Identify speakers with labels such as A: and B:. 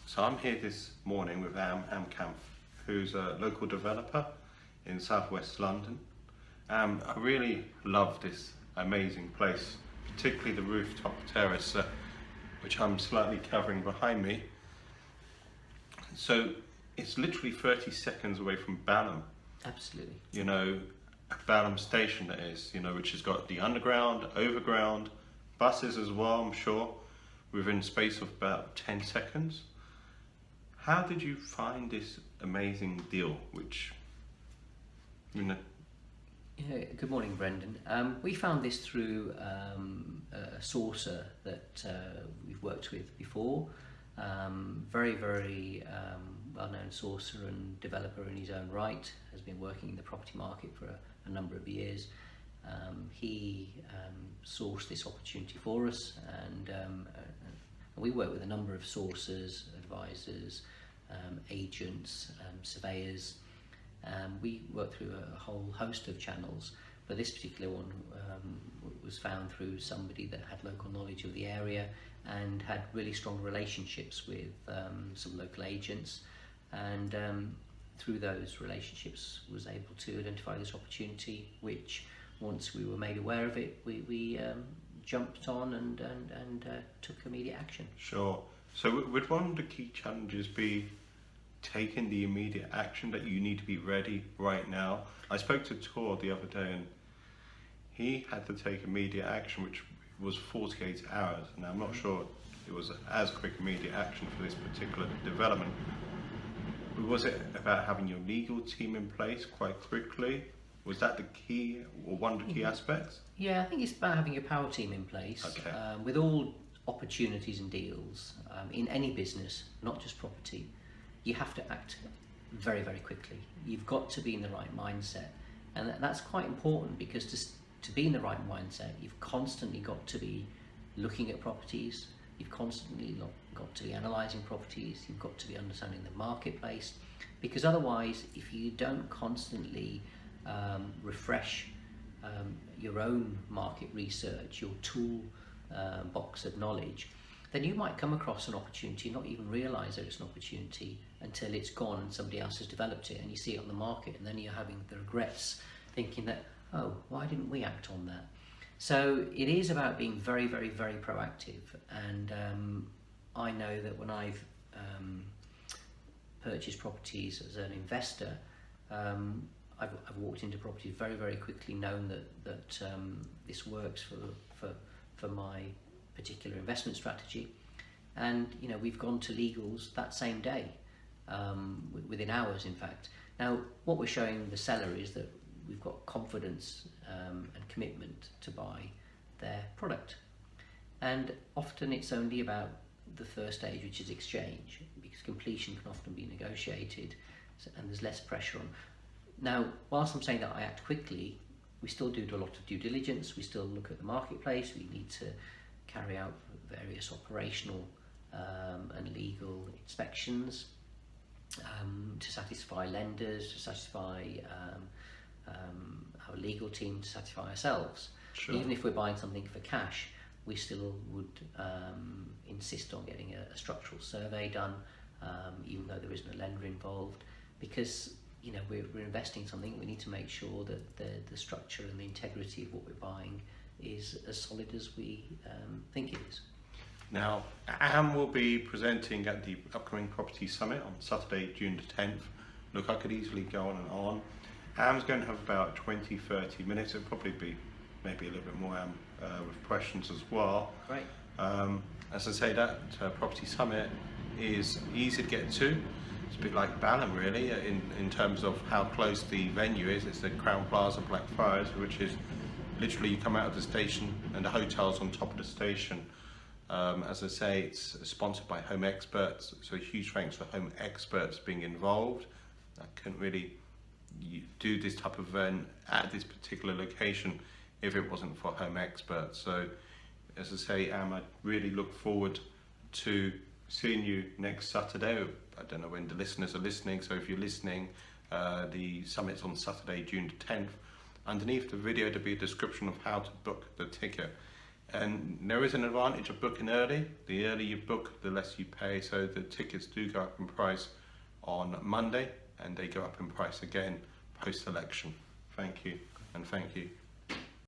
A: So I'm here this morning with Am Kainth, who's a local developer in southwest London. I really love this amazing place, particularly the rooftop terrace, which I'm slightly covering behind me. So it's literally 30 seconds away from Balham.
B: Absolutely.
A: You know, Balham station that is, which has got the underground, overground, buses as well, I'm sure, within space of about 10 seconds. How did you find this amazing deal, which,
B: Yeah, good morning, Brendan. We found this through a sourcer that we've worked with before. Very well-known sourcer and developer in his own right, has been working in the property market for a number of years. He sourced this opportunity for us, and we work with a number of sourcers, advisors, agents, surveyors. We work through a whole host of channels, but this particular one was found through somebody that had local knowledge of the area and had really strong relationships with some local agents, and through those relationships was able to identify this opportunity, which once we were made aware of it, we jumped on and took immediate action.
A: Sure. So would one of the key challenges be taking the immediate action, that you need to be ready right now? I spoke to Tor the other day and he had to take immediate action, which was 48 hours. And I'm not sure it was as quick immediate action for this particular development. Was it about having your legal team in place quite quickly? Was that the key, or one of the key aspects?
B: Yeah, I think it's about having a power team in place.
A: Okay.
B: With all opportunities and deals in any business, not just property, you have to act very quickly. You've got to be in the right mindset, and that's quite important, because to be in the right mindset, you've constantly got to be looking at properties, you've constantly got to be analysing properties, you've got to be understanding the marketplace, because otherwise, if you don't constantly refresh your own market research, your tool box of knowledge, then you might come across an opportunity, not even realise that it's an opportunity until it's gone and somebody else has developed it and you see it on the market, and then you're having the regrets, thinking that, oh, why didn't we act on that? So it is about being very proactive, and I know that when I've purchased properties as an investor, I've walked into properties very quickly, known that this works for my particular investment strategy, and we've gone to legals that same day, within hours in fact. Now what we're showing the seller is that we've got confidence and commitment to buy their product, and often it's only about the first stage, which is exchange, because completion can often be negotiated and there's less pressure on. Now, whilst I'm saying that I act quickly, we still do a lot of due diligence, we still look at the marketplace, we need to carry out various operational and legal inspections to satisfy lenders, to satisfy our legal team, to satisfy ourselves.
A: Sure.
B: Even if we're buying something for cash, we still would insist on getting a structural survey done, even though there isn't a lender involved, because we're investing in something. We need to make sure that the structure and the integrity of what we're buying is as solid as we think it is.
A: Now, Am will be presenting at the upcoming Property Summit on Saturday, June the 10th. Look, I could easily go on and on. Am's going to have about 20-30 minutes. It'll probably be maybe a little bit more with questions as well.
B: Great.
A: As I say, that Property Summit is easy to get to. It's a bit like Balham really, in terms of how close the venue is. It's the Crown Plaza Blackfriars, which is literally you come out of the station and the hotel's on top of the station. As I say, it's sponsored by Home Experts, so huge thanks for Home Experts being involved. I couldn't really do this type of event at this particular location if it wasn't for Home Experts. So as I say, I really look forward to seeing you next Saturday. I don't know when the listeners are listening, so if you're listening, the summit's on Saturday, June the 10th. Underneath the video there'll be a description of how to book the ticket. And there is an advantage of booking early. The earlier you book, the less you pay. So the tickets do go up in price on Monday, and they go up in price again post-election. Thank you, and thank you.